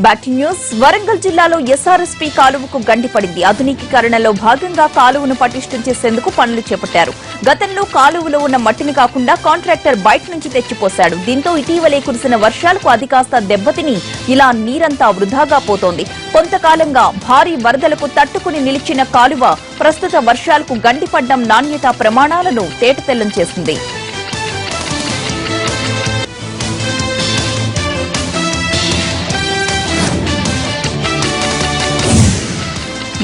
Batting news. Warangal జిల్లాలో SRSP కాలువకు గండిపడింది. ఆధునికీకరణలో భాగంగా కాలువను పటిష్టం చేసేందుకు పనులు చేపట్టారు. గతంలో కాలువలో ఉన్న మట్టిని కాకుండా కాంట్రాక్టర్ బయట నుంచి తెచ్చిపోశాడు. దీంతో ఇటీవలే కురిసిన వర్షాలకు అది కాస్త దెబ్బతిని ఇలా నీరంతా వృధాగా పోతోంది. కొంతకాలంగా భారీ వరదలకు తట్టుకుని నిలిచిన కాలువ ప్రస్తుత వర్షాలకు గండిపడ్డం నాణ్యతా ప్రమాణాలను తేటతెల్లం చేసింది.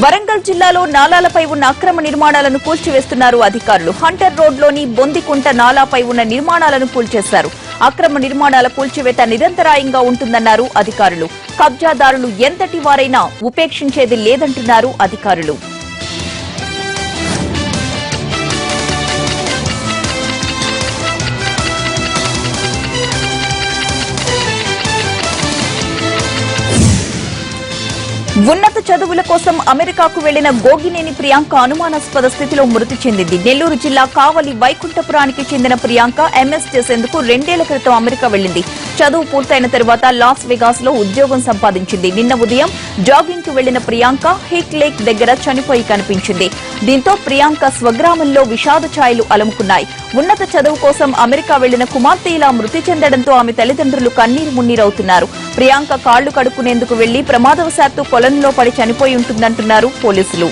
వరంగల్ జిల్లాలో నాలాలపై ఉన్న అక్రమ నిర్మాణాలను కూల్చివేస్తున్నారు అధికారులు. హంటర్ రోడ్లోని బొందికుంట నాలాపై ఉన్న నిర్మాణాలను కూల్చేశారు. అక్రమ నిర్మాణాల కూల్చివేత నిరంతరాయంగా ఉంటుందన్నారు అధికారులు. కబ్జాదారులు ఎంతటి వారైనా ఉపేక్షించేది లేదంటున్నారు అధికారులు. ఉన్నత చదువుల కోసం అమెరికాకు వెళ్లిన గోగినేని ప్రియాంక అనుమానాస్పద స్థితిలో మృతి చెందింది. నెల్లూరు జిల్లా కావలి వైకుంఠపురానికి చెందిన ప్రియాంక ఎంఎస్ చేసేందుకు 2 ఏళ్ల క్రితం అమెరికా వెళ్లింది. చదువు పూర్తయిన తరువాత లాస్ వెగాస్ లో ఉద్యోగం సంపాదించింది. నిన్న ఉదయం జాగింగ్ కు వెళ్లిన ప్రియాంక హిట్ లేక్ దగ్గర చనిపోయి కనిపించింది. దీంతో ప్రియాంక స్వగ్రామంలో విషాద ఛాయలు అలముకున్నాయి. ఉన్నత చదువు కోసం అమెరికా వెళ్లిన కుమార్తె ఇలా మృతి చెందడంతో ఆమె తల్లిదండ్రులు కన్నీరు మున్నీరవుతున్నారు. ప్రియాంక కాళ్లు కడుక్కునేందుకు వెళ్లి ప్రమాదవశాత్తు పొలంలో పడి చనిపోయి ఉంటుందంటున్నారు పోలీసులు.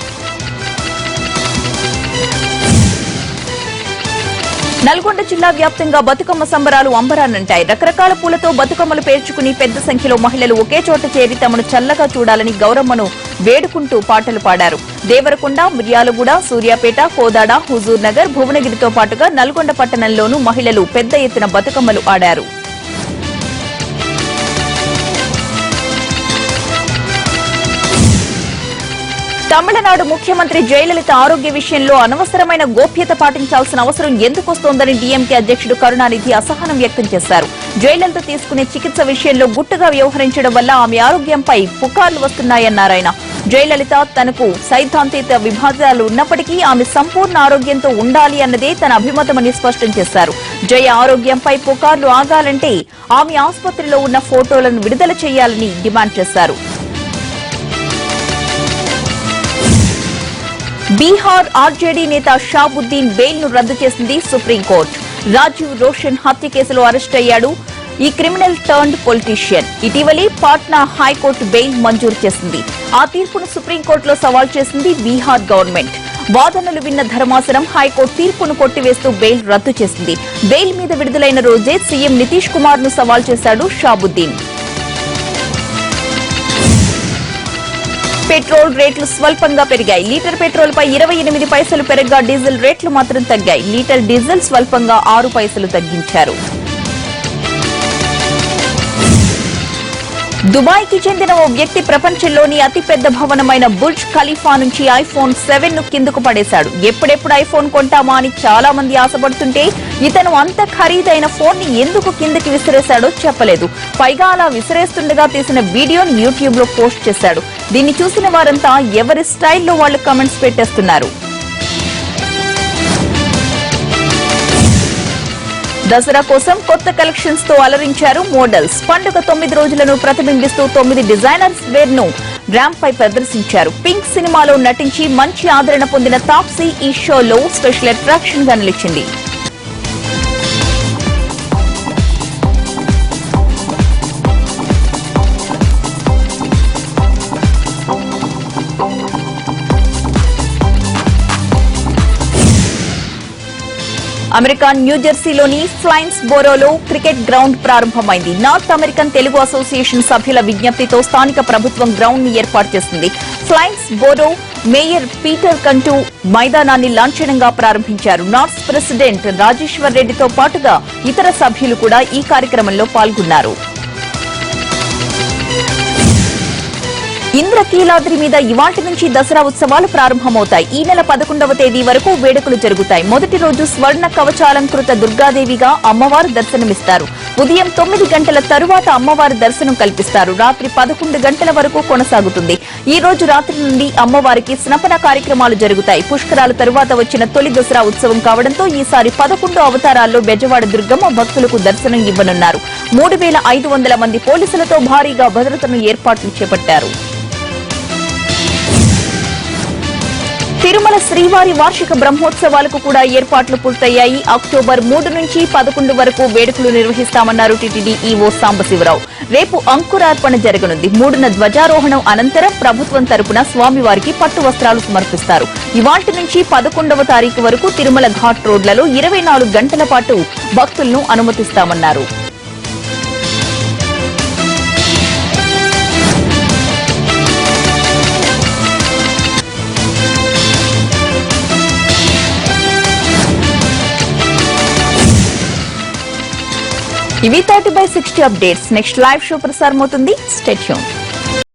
నల్గొండ జిల్లా వ్యాప్తంగా బతుకమ్మ సంబరాలు అంబరాన్నంటాయి. రకరకాల పూలతో బతుకమ్మలు పేర్చుకుని పెద్ద సంఖ్యలో మహిళలు ఒకే చోట చేరి తమను చల్లగా చూడాలని గౌరమ్మను వేడుకుంటూ పాటలు పాడారు. దేవరకొండ, మిర్యాలగూడ, సూర్యాపేట, కోదాడ, హుజూర్ నగర్, భువనగిరితో పాటుగా నల్గొండ పట్టణంలోనూ మహిళలు పెద్ద ఎత్తున బతుకమ్మలు ఆడారు. తమిళనాడు ముఖ్యమంత్రి జయలలిత ఆరోగ్య విషయంలో అనవసరమైన గోప్యత పాటించాల్సిన అవసరం ఎందుకొస్తోందని డీఎంకే అధ్యక్షుడు కరుణానిధి అసహనం వ్యక్తం చేశారు. జయలలిత తీసుకునే చికిత్స విషయంలో గుట్టుగా వ్యవహరించడం వల్ల ఆమె ఆరోగ్యంపై పుకార్లు వస్తున్నాయన్నారాయన. జయలలిత తనకు సైద్ధాంతిక విభాగాలు ఉన్నప్పటికీ ఆమె సంపూర్ణ ఆరోగ్యంతో ఉండాలి అన్నదే తన అభిమతమని స్పష్టం చేశారు. జయ ఆరోగ్యంపై పుకార్లు ఆగాలంటే ఆమె ఆసుపత్రిలో ఉన్న ఫోటోలను విడుదల చేయాలని డిమాండ్ చేశారు. బీహార్ ఆర్జేడీ నేత షాబుద్దీన్ బెయిల్ ను రద్దు చేసింది సుప్రీంకోర్టు. రాజీవ్ రోషన్ హత్య కేసులో అరెస్ట్ అయ్యాడు ఈ క్రిమినల్ టర్న్డ్ పొలిటీషియన్. ఇటీవలే పాట్నా హైకోర్టు బెయిల్ మంజూరు చేసింది. ఆ తీర్పును సుప్రీంకోర్టులో సవాల్ చేసింది బీహార్ గవర్నమెంట్. వాదనలు విన్న ధర్మాసనం హైకోర్టు తీర్పును కొట్టివేస్తూ బెయిల్ రద్దు చేసింది. బెయిల్ మీద విడుదలైన రోజే సీఎం నితీష్ కుమార్ ను సవాల్ చేశాడు షాబుద్దీన్. పెట్రోల్ రేట్లు స్వల్పంగా పెరిగాయి. లీటర్ పెట్రోల్ పై 28 పైసలు పెరగ్గా డీజిల్ రేట్లు మాత్రం తగ్గాయి. లీటర్ డీజిల్ స్వల్పంగా 6 పైసలు తగ్గించారు. దుబాయ్ కి చెందిన ఓ వ్యక్తి ప్రపంచంలోని అతిపెద్ద భవనమైన బుర్జ్ ఖలీఫా నుంచి ఐఫోన్ 7 ను కిందకు పడేశాడు. ఎప్పుడెప్పుడు ఐఫోన్ కొంటామా అని చాలా మంది ఆశపడుతుంటే ఇతను అంత ఖరీదైన ఫోన్ ని ఎందుకు కిందకి విసిరేశాడో చెప్పలేదు. పైగా అలా విసిరేస్తుండగా తీసిన వీడియోను యూట్యూబ్ లో పోస్ట్ చేశాడు. దీన్ని చూసిన వారంతా ఎవరి స్టైల్లో వాళ్లు కామెంట్స్ పెట్టేస్తున్నారు. దసరా కోసం కొత్త కలెక్షన్స్ తో అలరించారు మోడల్స్. పండుగ 9 రోజులను ప్రతిబింబిస్తూ 9 డిజైనర్స్ వేర్ ను ర్యాంప్ పై ప్రదర్శించారు. పింక్ సినిమాలో నటించి మంచి ఆదరణ పొందిన తాప్సీ ఈ షోలో స్పెషల్ అట్రాక్షన్ గా నిలిచింది. అమెరికా న్యూజెర్సీలోని ఫ్లైన్స్ బోరోలో క్రికెట్ గ్రౌండ్ ప్రారంభమైంది. నార్త్ అమెరికన్ తెలుగు అసోసియేషన్ సభ్యుల విజ్ఞప్తితో స్థానిక ప్రభుత్వం గ్రౌండ్ ని ఏర్పాటు చేసింది. ఫ్లైన్స్ బోరో మేయర్ పీటర్ కంటూ మైదానాన్ని లాంఛనంగా ప్రారంభించారు. నార్త్ ప్రెసిడెంట్ రాజేశ్వర్ రెడ్డితో పాటుగా ఇతర సభ్యులు కూడా ఈ కార్యక్రమంలో పాల్గొన్నారు. ఇంద్రకీలాద్రి మీద ఇవాళ్టి నుంచి దసరా ఉత్సవాలు ప్రారంభమవుతాయి. ఈ నెల 11వ తేదీ వరకు వేడుకలు జరుగుతాయి. మొదటి రోజు స్వర్ణ కవచాలంకృత దుర్గాదేవిగా అమ్మవారు దర్శనమిస్తారు. ఉదయం 9 గంటల తరువాత అమ్మవారి దర్శనం కల్పిస్తారు. రాత్రి 11 గంటల వరకు కొనసాగుతుంది. ఈ రోజు రాత్రి నుండి అమ్మవారికి స్నపన కార్యక్రమాలు జరుగుతాయి. పుష్కరాల తరువాత వచ్చిన తొలి దసరా ఉత్సవం కావడంతో ఈసారి 11 అవతారాల్లో బెజవాడ దుర్గమ్మ భక్తులకు దర్శనం ఇవ్వనున్నారు. 3500 మంది పోలీసులతో భారీగా భద్రతను ఏర్పాట్లు చేపట్టారు. తిరుమల శ్రీవారి వార్షిక బ్రహ్మోత్సవాలకు కూడా ఏర్పాట్లు పూర్తయ్యాయి. అక్టోబర్ 3 నుంచి 11 వరకు వేడుకలు నిర్వహిస్తామన్నారు టీటీడీ ఈవో సాంబశివరావు. రేపు అంకురార్పణ జరగనుంది. 3న ధ్వజారోహణం అనంతరం ప్రభుత్వం తరపున స్వామివారికి పట్టు వస్త్రాలు సమర్పిస్తారు. ఇవాళ్టి నుంచి 11వ తారీఖు వరకు తిరుమల ఘాట్ రోడ్లలో 24 గంటల పాటు భక్తులను అనుమతిస్తామన్నారు. ఇవి 30/60 అప్డేట్స్. నెక్స్ట్ లైవ్ షో ప్రసారమవుతుంది. Stay tuned.